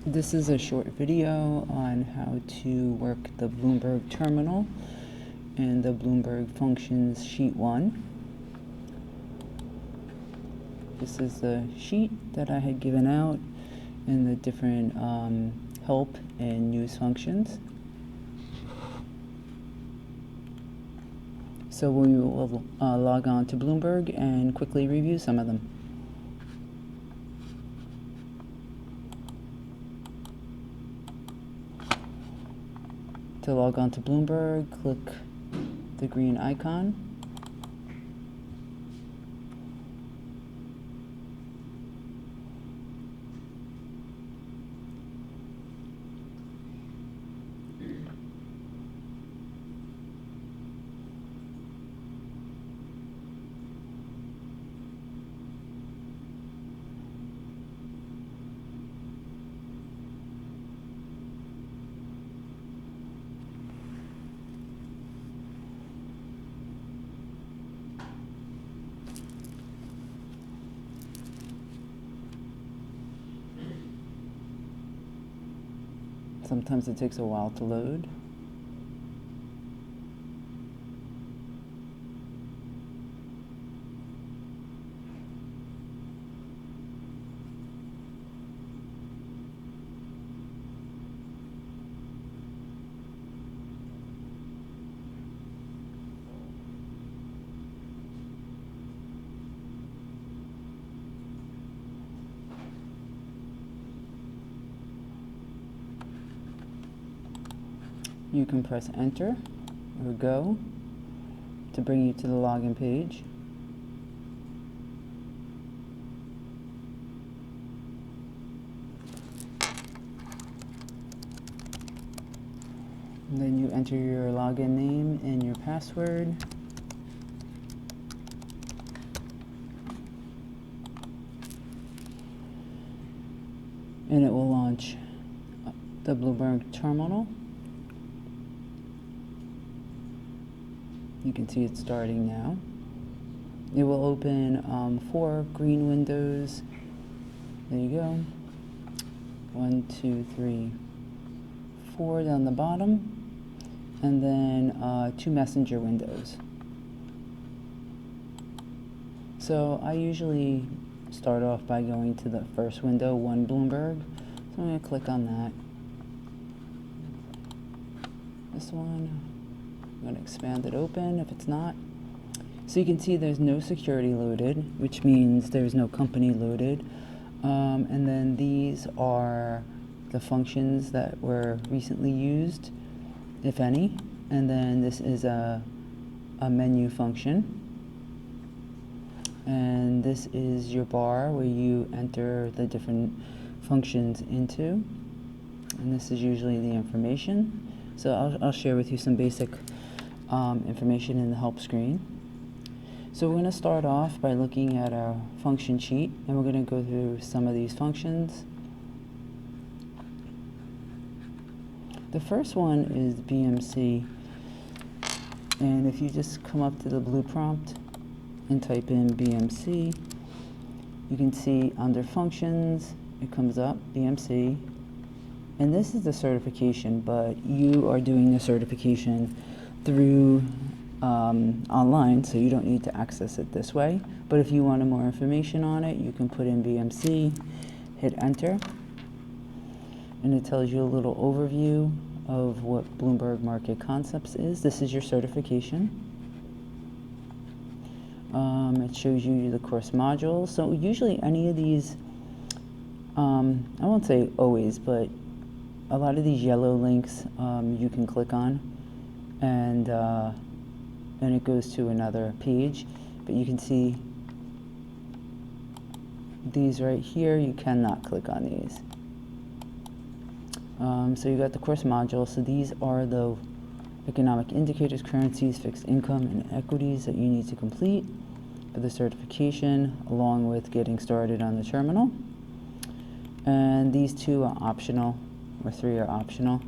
This is a short video on how to work the Bloomberg terminal and the Bloomberg Functions Sheet 1. This is the sheet that I had given out and the different help and news functions. So we will log on to Bloomberg and quickly review some of them. To log on to Bloomberg, click the green icon. Sometimes it takes a while to load. You can press enter or go to bring you to the login page. And then you enter your login name and your password. And it will launch the Bloomberg terminal. You can see it starting now. It will open 4 green windows. There you go. 1, 2, 3, 4 down the bottom. And then 2 messenger windows. So I usually start off by going to the first window, One Bloomberg. So I'm going to click on that. This one. I'm going to expand it open if it's not. So you can see there's no security loaded, which means there's no company loaded. And then these are the functions that were recently used, if any. And then this is a menu function. And this is your bar where you enter the different functions into. And this is usually the information. So I'll share with you some basic information in the help screen. So we're going to start off by looking at our function sheet, and we're going to go through some of these functions. The first one is BMC, and if you just come up to the blue prompt and type in BMC, you can see under functions it comes up BMC, and this is the certification, but you are doing the certification through online, so you don't need to access it this way. But if you wanted more information on it, you can put in BMC, hit enter, and it tells you a little overview of what Bloomberg Market Concepts is. This is your certification. It shows you the course modules. So usually any of these, I won't say always, but a lot of these yellow links you can click on, and it goes to another page. But you can see these right here, you cannot click on these. So you got the course module. So these are the economic indicators, currencies, fixed income, and equities that you need to complete for the certification, along with getting started on the terminal. And these 2 are optional, or 3 are optional.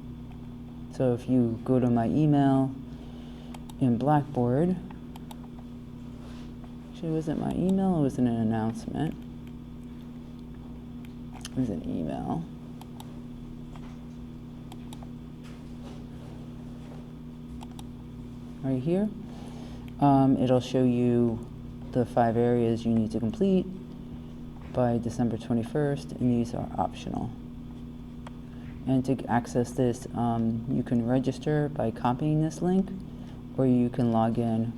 So if you go to my email in Blackboard, actually was it my email or was it an announcement? It was an email. right here. It'll show you the 5 areas you need to complete by December 21st, and these are optional. And to access this, you can register by copying this link, or you can log in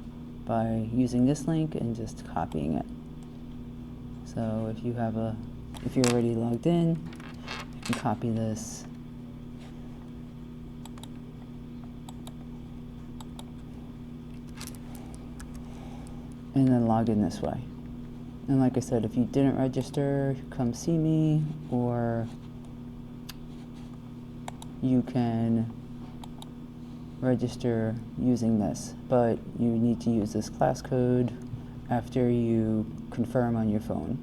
by using this link and just copying it. So if you're already logged in, you can copy this. And then log in this way. And like I said, if you didn't register, come see me, or you can register using this, but you need to use this class code after you confirm on your phone.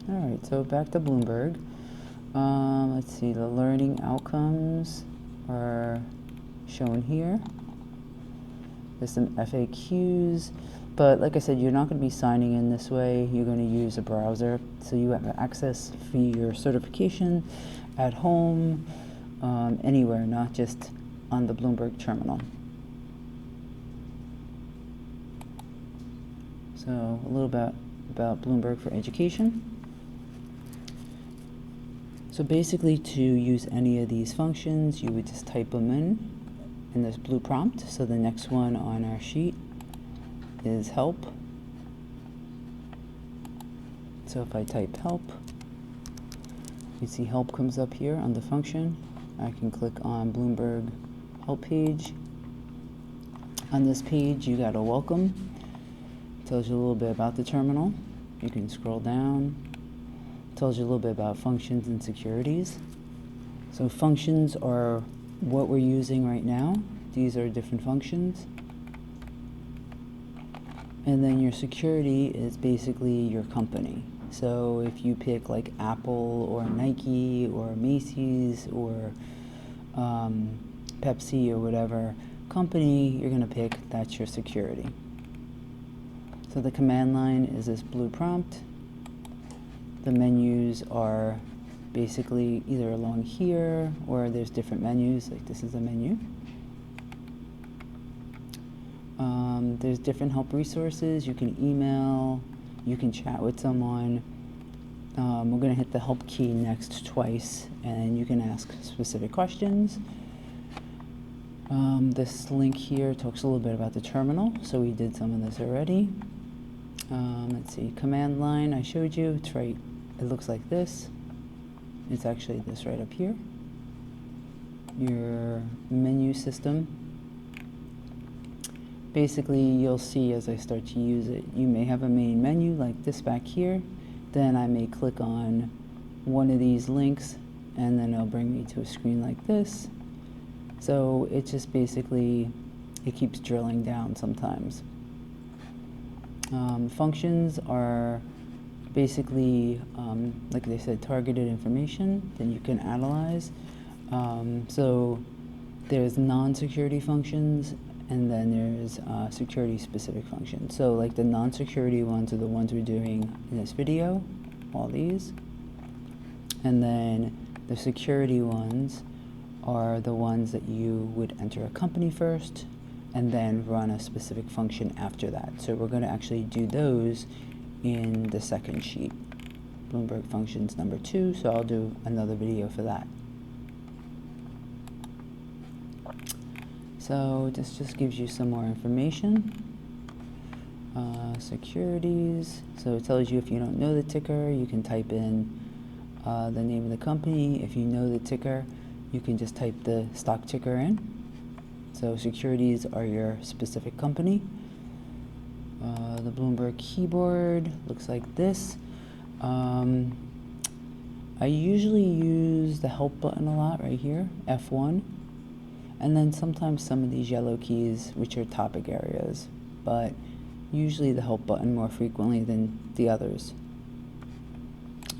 All right, so back to Bloomberg. Let's see, the learning outcomes are shown here. There's some FAQs, but like I said, you're not going to be signing in this way. You're going to use a browser, so you have access for your certification at home, anywhere, not just on the Bloomberg terminal. So a little bit about Bloomberg for Education. So basically, to use any of these functions, you would just type them in this blue prompt. So the next one on our sheet is help. So if I type help, you see help comes up here on the function. I can click on Bloomberg help page. On this page, you got a welcome. It tells you a little bit about the terminal. You can scroll down. It tells you a little bit about functions and securities. So functions are what we're using right now. These are different functions. And then your security is basically your company. So if you pick like Apple or Nike or Macy's or Pepsi or whatever company you're going to pick, that's your security. So the command line is this blue prompt. The menus are basically either along here, or there's different menus, like this is a menu. There's different help resources. You can email, you can chat with someone. We're going to hit the help key next twice, and you can ask specific questions. This link here talks a little bit about the terminal, so we did some of this already. Let's see, command line I showed you, it's right, it looks like this. It's actually this right up here. Your menu system. Basically, you'll see as I start to use it, you may have a main menu like this back here. Then I may click on one of these links, and then it'll bring me to a screen like this. So it just basically, it keeps drilling down sometimes. Functions are basically, like they said, targeted information that you can analyze. So there's non-security functions, and then there's security-specific functions. So like the non-security ones are the ones we're doing in this video, all these. And then the security ones are the ones that you would enter a company first, and then run a specific function after that. So we're going to actually do those in the second sheet, Bloomberg Functions number 2, so I'll do another video for that. So this just gives you some more information. Securities, so it tells you if you don't know the ticker, you can type in the name of the company. If you know the ticker, you can just type the stock ticker in. So securities are your specific company. The Bloomberg keyboard looks like this. I usually use the help button a lot right here, F1. And then sometimes some of these yellow keys, which are topic areas, but usually the help button more frequently than the others.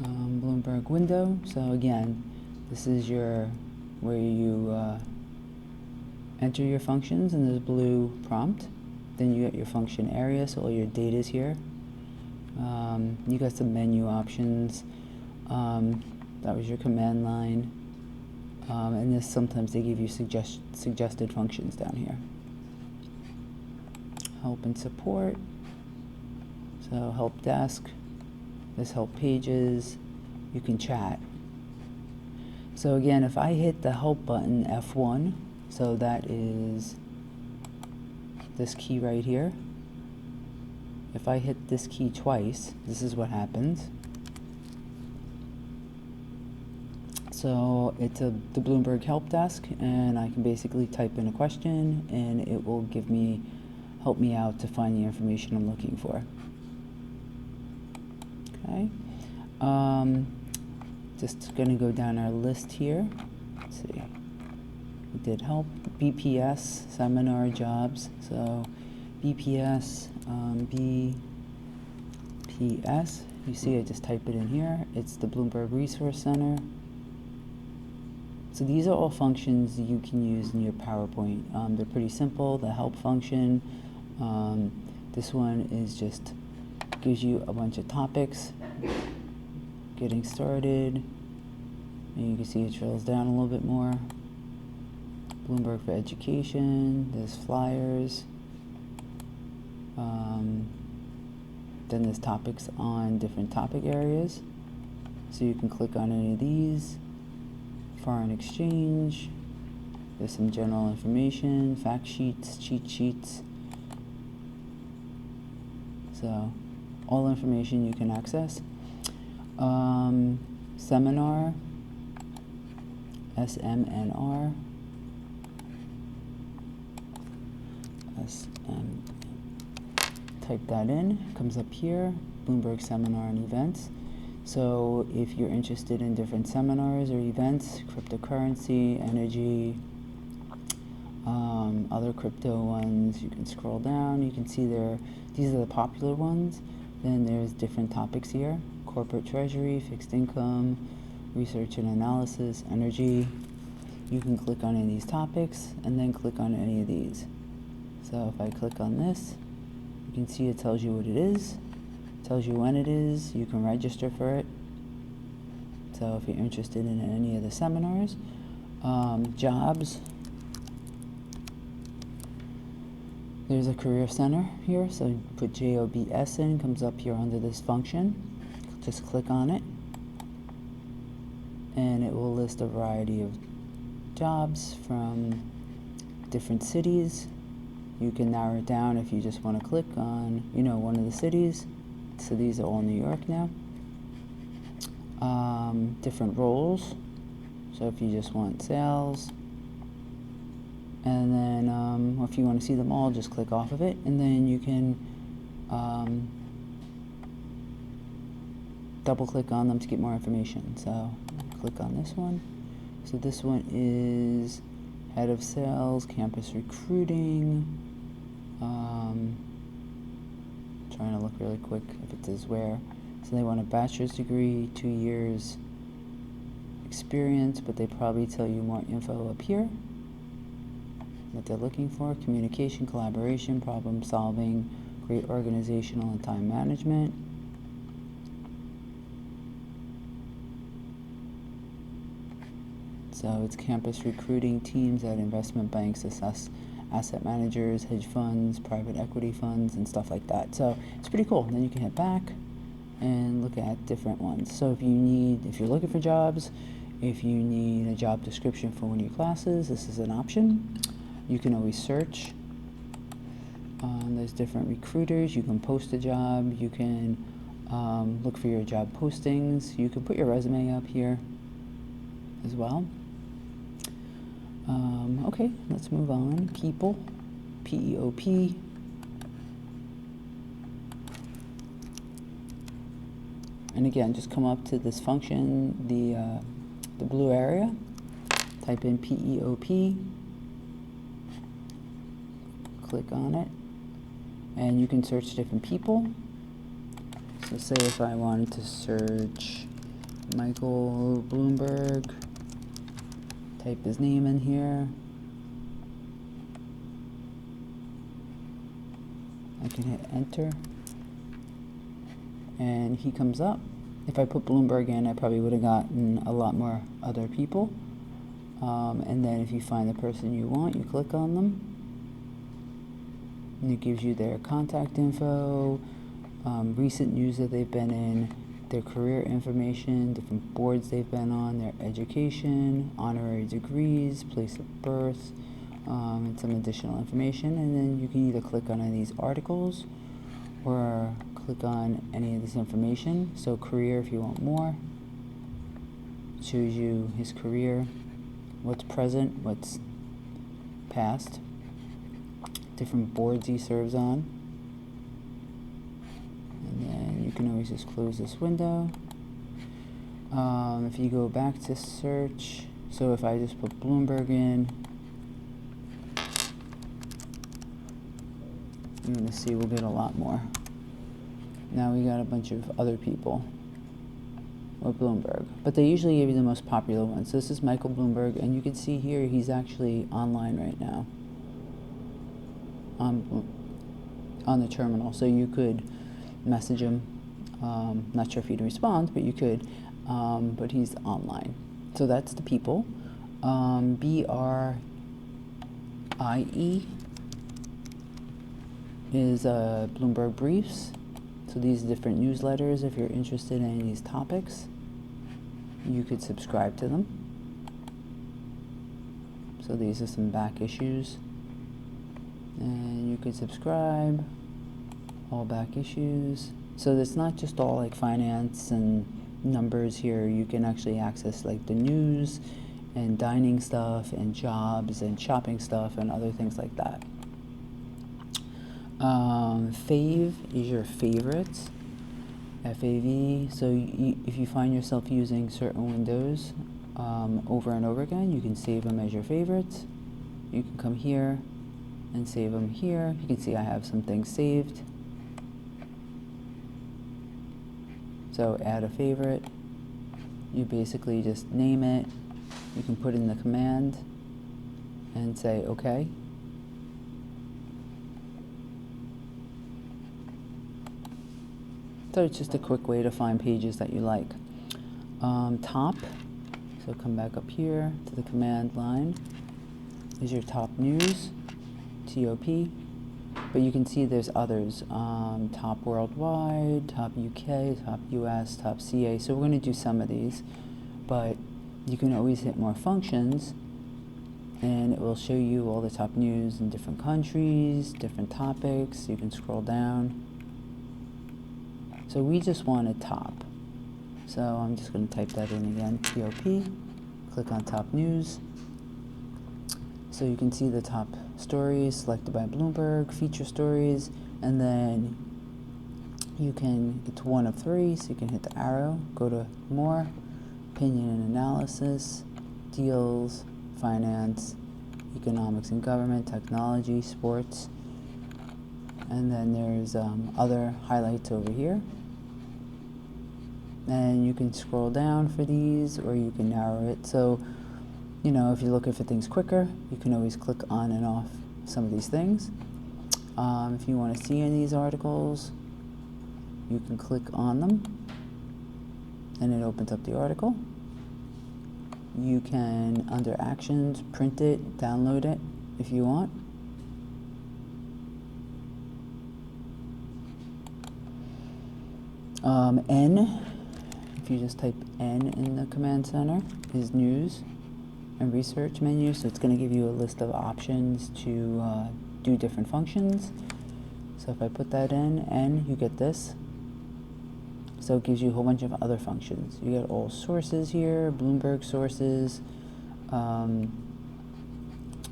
Bloomberg window, so again, this is where you enter your functions in this blue prompt. Then you get your function area, so all your data is here. You got some menu options. That was your command line. And this, sometimes they give you suggested functions down here. Help and support. So help desk, this help pages, you can chat. So again, if I hit the help button F1, so that is this key right here. If I hit this key twice, this is what happens. So it's the Bloomberg help desk, and I can basically type in a question and it will help me out to find the information I'm looking for. Okay. Just going to go down our list here. Let's see. We did help, BPS, seminar, jobs. So BPS, BPS. You see, I just type it in here. It's the Bloomberg Resource Center. So these are all functions you can use in your PowerPoint. They're pretty simple. The help function. This one is just gives you a bunch of topics. Getting started, and you can see it drills down a little bit more. Bloomberg for Education, there's flyers. Then there's topics on different topic areas. So you can click on any of these. Foreign exchange, there's some general information, fact sheets, cheat sheets. So all information you can access. Seminar, SMNR, type that in, comes up here, Bloomberg Seminar and Events. So if you're interested in different seminars or events, cryptocurrency, energy, other crypto ones, you can scroll down, you can see these are the popular ones. Then there's different topics here. Corporate treasury, fixed income, research and analysis, energy. You can click on any of these topics and then click on any of these. So if I click on this, you can see it tells you what it is, tells you when it is, you can register for it. So if you're interested in any of the seminars, jobs, there's a career center here, so put JOBS in, comes up here under this function. Just click on it, and it will list a variety of jobs from different cities. You can narrow it down if you just want to click on, one of the cities. So these are all New York now. Different roles. So if you just want sales, and then if you want to see them all, just click off of it, and then you can double click on them to get more information. So click on this one. So this one is head of sales, campus recruiting. Trying to look really quick if it says where. So they want a bachelor's degree, 2 years experience, but they probably tell you more info up here. What they're looking for: communication, collaboration, problem solving, great organizational and time management. So it's campus recruiting teams at investment banks, assess asset managers, hedge funds, private equity funds, and stuff like that. So it's pretty cool. And then you can hit back and look at different ones. So if you're looking for jobs, if you need a job description for one of your classes, this is an option. You can always search. There's different recruiters. You can post a job. You can look for your job postings. You can put your resume up here as well. Okay, let's move on. People, P-E-O-P. And again, just come up to this function, the blue area. Type in P-E-O-P. Click on it, and you can search different people. So say if I wanted to search Michael Bloomberg, type his name in here. I can hit enter, and he comes up. If I put Bloomberg in, I probably would have gotten a lot more other people. And then if you find the person you want, you click on them. And it gives you their contact info, recent news that they've been in, their career information, different boards they've been on, their education, honorary degrees, place of birth, and some additional information. And then you can either click on any of these articles or click on any of this information. So career, if you want more, shows you his career, what's present, what's past, different boards he serves on. And then you can always just close this window. If you go back to search, so if I just put Bloomberg in, you're going to see we'll get a lot more. Now we got a bunch of other people with Bloomberg, but they usually give you the most popular ones. So this is Michael Bloomberg, and you can see here he's actually online right now on the terminal. So you could message him. Not sure if he'd respond, but you could. But he's online. So that's the people. BRIE is Bloomberg Briefs. So these are different newsletters. If you're interested in any of these topics, you could subscribe to them. So these are some back issues. And you could subscribe, all back issues. So it's not just all like finance and numbers here. You can actually access like the news and dining stuff and jobs and shopping stuff and other things like that. Fave is your favorites, FAV. So if you find yourself using certain windows over and over again, you can save them as your favorites. You can come here and save them here. You can see I have some things saved. So add a favorite. You basically just name it. You can put in the command and say OK. So it's just a quick way to find pages that you like. Top, so come back up here to the command line, is your top news, TOP, but you can see there's others, top worldwide, top UK, top US, top CA. So we're going to do some of these, but you can always hit more functions and it will show you all the top news in different countries, different topics. You can scroll down. So we just want a top. So I'm just going to type that in again, TOP, click on top news. So you can see the top stories selected by Bloomberg, feature stories, and then you can, it's one of three, so you can hit the arrow, go to more, opinion and analysis, deals, finance, economics and government, technology, sports, and then there's other highlights over here. And you can scroll down for these, or you can narrow it. So, you know, if you're looking for things quicker, you can always click on and off some of these things. If you want to see any of these articles, you can click on them, and it opens up the article. You can, under Actions, print it, download it if you want. N, if you just type N in the command center, is news and research menu. So it's going to give you a list of options to do different functions. So if I put that in, N, you get this. So it gives you a whole bunch of other functions. You get all sources here, Bloomberg sources,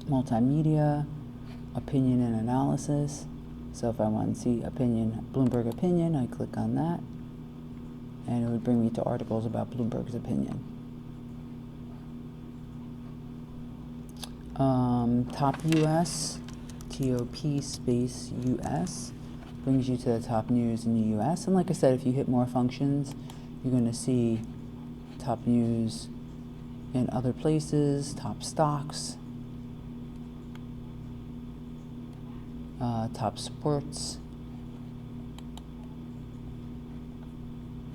multimedia, opinion and analysis. So if I want to see opinion, Bloomberg opinion, I click on that, and it would bring me to articles about Bloomberg's opinion. Top US, TOP space US, brings you to the top news in the US. And like I said, if you hit more functions, you're going to see top news in other places, top stocks, top sports.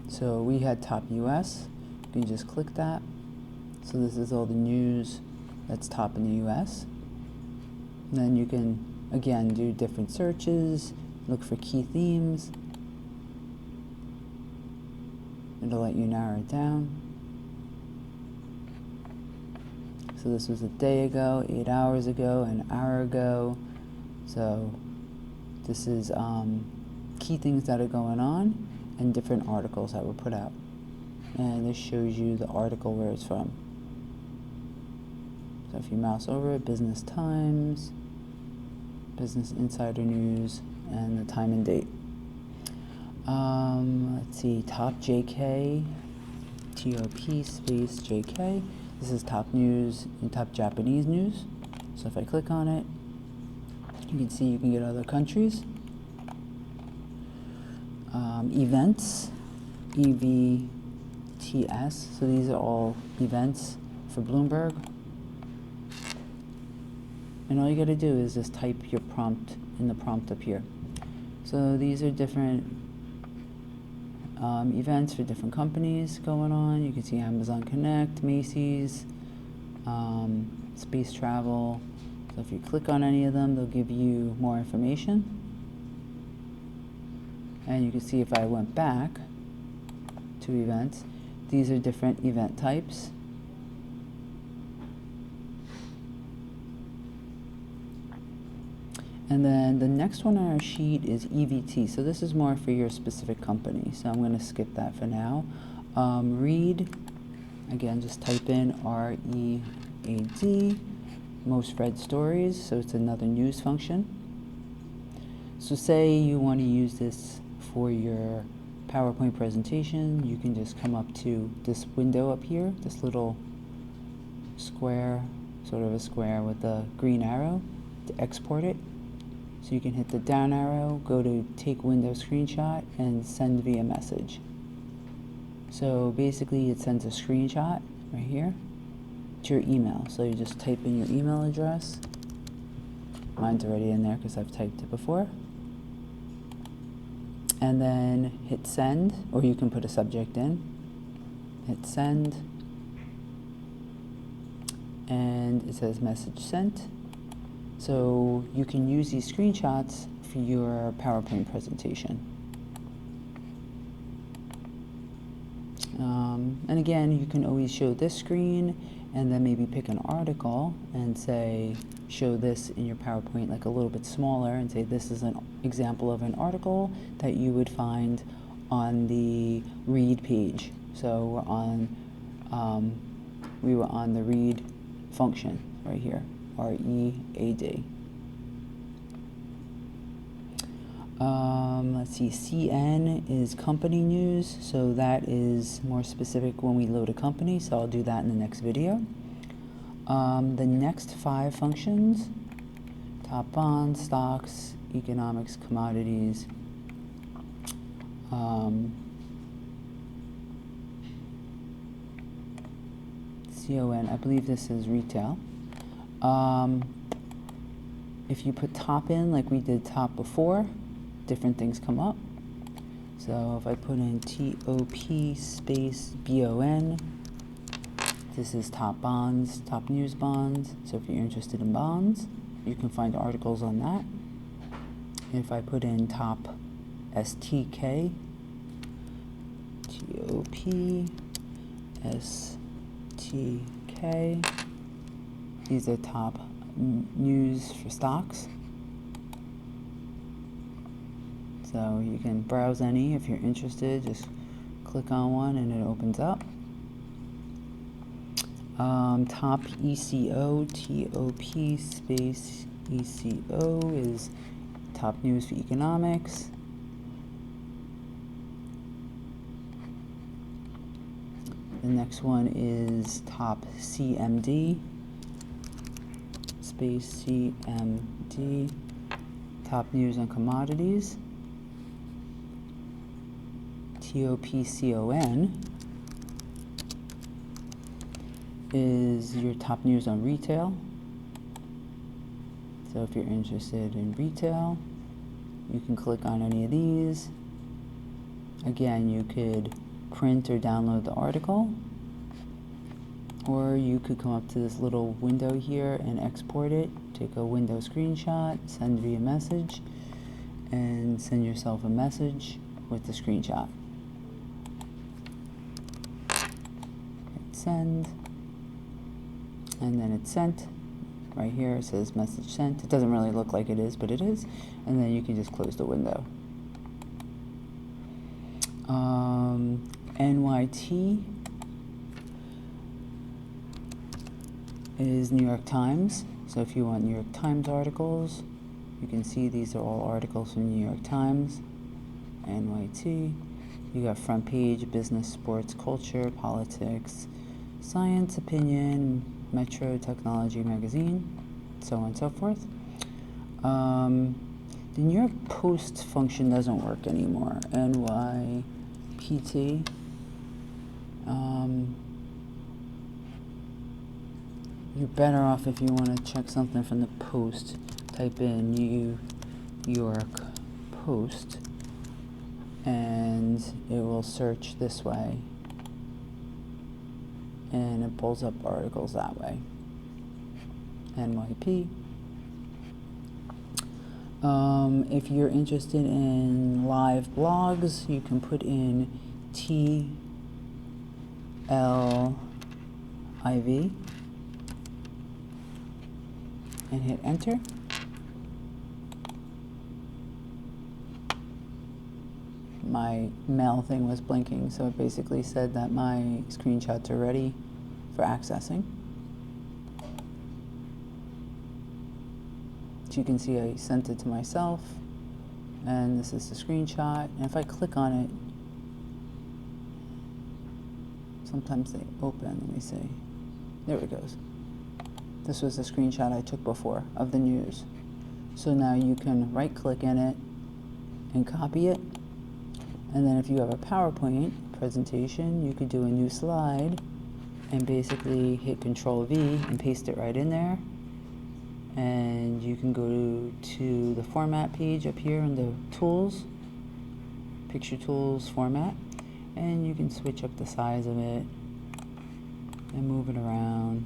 So we had top US. You can just click that. So this is all the news that's top in the US. And then you can, again, do different searches, look for key themes. It'll let you narrow it down. So this was a day ago, 8 hours ago, an hour ago. So this is key things that are going on and different articles that were put out. And this shows you the article where it's from. So if you mouse over it, Business Times, Business Insider News, and the time and date. Let's see, top JK, TOP space JK. This is top news and top Japanese news. So if I click on it, you can see you can get other countries. Events, EVTS. So these are all events for Bloomberg. And all you got to do is just type your prompt in the prompt up here. So these are different events for different companies going on. You can see Amazon Connect, Macy's, space travel. So if you click on any of them, they'll give you more information. And you can see if I went back to events, these are different event types. And then the next one on our sheet is EVT. So this is more for your specific company. So I'm going to skip that for now. Read, again, just type in READ, most read stories. So it's another news function. So say you want to use this for your PowerPoint presentation. You can just come up to this window up here, this little square, sort of a square with a green arrow to export it. So you can hit the down arrow, go to take window screenshot, and send via message. So basically it sends a screenshot right here to your email. So you just type in your email address. Mine's already in there because I've typed it before. And then hit send, or you can put a subject in. Hit send. And it says message sent. So you can use these screenshots for your PowerPoint presentation. And again, you can always show this screen and then maybe pick an article and say, show this in your PowerPoint like a little bit smaller and say this is an example of an article that you would find on the read page. So we were on the read function right here. READ. Let's see, CN is company news, so that is more specific when we load a company, so I'll do that in the next video. The next 5 functions, top bonds, stocks, economics, commodities, CON, I believe this is retail. If you put top in like we did top before, different things come up. So if I put in TOP space BON, this is top bonds, top news bonds. So if you're interested in bonds, you can find articles on that. And if I put in top STK, TOP STK, these are top news for stocks. So you can browse any if you're interested. Just click on one and it opens up. Top ECO, TOP space ECO is top news for economics. The next one is top CMD, space CMD, top news on commodities. TOPCON is your top news on retail. So if you're interested in retail, you can click on any of these. Again, you could print or download the article, Or you could come up to this little window here and export it. Take a window screenshot, send via message, and send yourself a message with the screenshot. Hit send, and then it's sent. Right here it says message sent. It doesn't really look like it is, but it is. And then you can just close the window. NYT is New York Times. So if you want New York Times articles, you can see these are all articles from New York Times. NYT. You got front page, business, sports, culture, politics, science, opinion, Metro, technology, magazine, so on and so forth. The New York Post function doesn't work anymore. NYPT. You're better off if you want to check something from the Post. Type in New York Post, and it will search this way, and it pulls up articles that way. NYP. If you're interested in live blogs, you can put in TLIV and hit enter. My mail thing was blinking, so it basically said that my screenshots are ready for accessing. So you can see I sent it to myself, and this is the screenshot. And if I click on it, sometimes they open. Let me see. There it goes. This was the screenshot I took before of the news. So now you can right click in it and copy it. And then if you have a PowerPoint presentation, you could do a new slide and basically hit Control V and paste it right in there. And you can go to the format page up here in the tools, picture tools format, and you can switch up the size of it and move it around,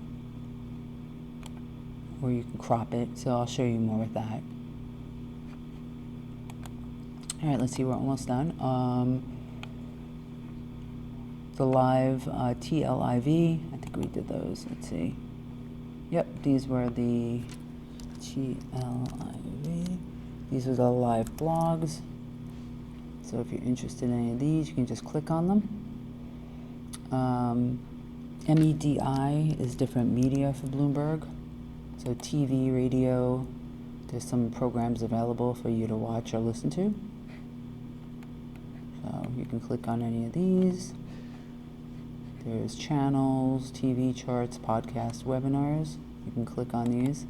or you can crop it. So I'll show you more with that. All right, let's see, we're almost done. The live TLIV, I think we did those. Let's see. Yep, these were the TLIV. These are the live blogs. So if you're interested in any of these, you can just click on them. MEDI is different media for Bloomberg. So TV, radio, there's some programs available for you to watch or listen to. So you can click on any of these. There's channels, TV charts, podcasts, webinars. You can click on these.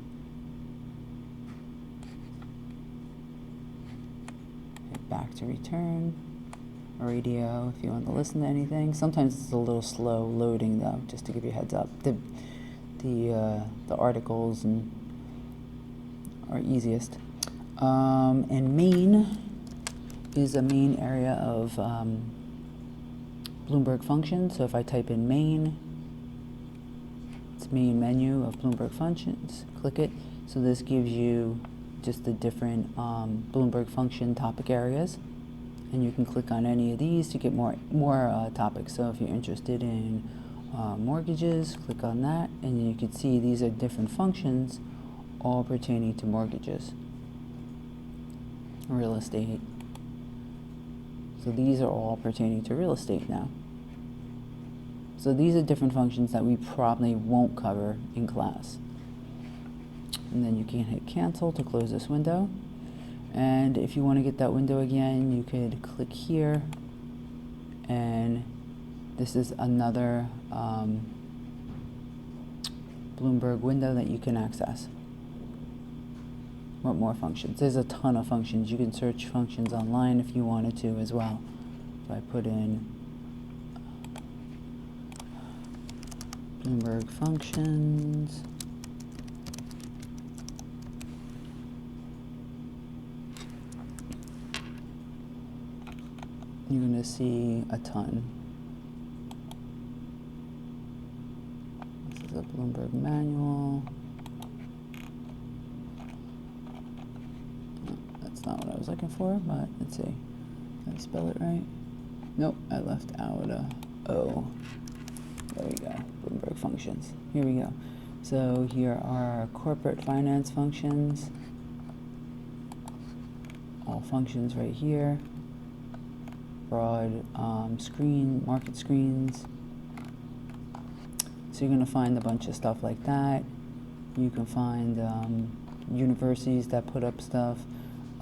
Hit back to return. Radio, if you want to listen to anything. Sometimes it's a little slow loading though, just to give you a heads up. The articles are easiest. And main is a main area of Bloomberg Functions. So if I type in main, it's main menu of Bloomberg Functions. Click it. So this gives you just the different Bloomberg Function topic areas. And you can click on any of these to get more topics. So if you're interested in mortgages, click on that, and you can see these are different functions, all pertaining to mortgages, real estate. So these are all pertaining to real estate now. So these are different functions that we probably won't cover in class. And then you can hit cancel to close this window. And if you want to get that window again, you could click here, and this is another Bloomberg window that you can access. What more functions? There's a ton of functions. You can search functions online if you wanted to as well. So I put in Bloomberg Functions. You're going to see a ton. the Bloomberg manual. No, that's not what I was looking for, but let's see. Did I spell it right? Nope, I left out a O. There we go, Bloomberg Functions. Here we go. So here are our corporate finance functions. All functions right here. Broad screen, market screens. So you're going to find a bunch of stuff like that. You can find universities that put up stuff.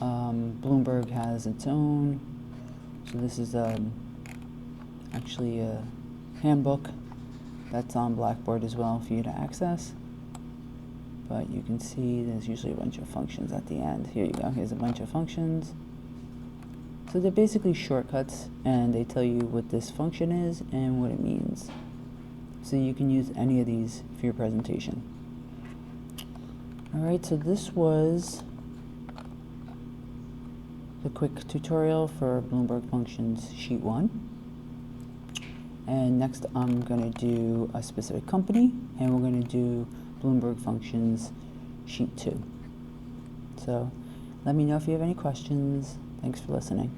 Bloomberg has its own. So this is actually a handbook that's on Blackboard as well for you to access. But you can see there's usually a bunch of functions at the end. Here you go, here's a bunch of functions. So they're basically shortcuts, and they tell you what this function is and what it means. So you can use any of these for your presentation. All right, so this was the quick tutorial for Bloomberg Functions Sheet 1. And next I'm going to do a specific company, and we're going to do Bloomberg Functions Sheet 2. So let me know if you have any questions. Thanks for listening.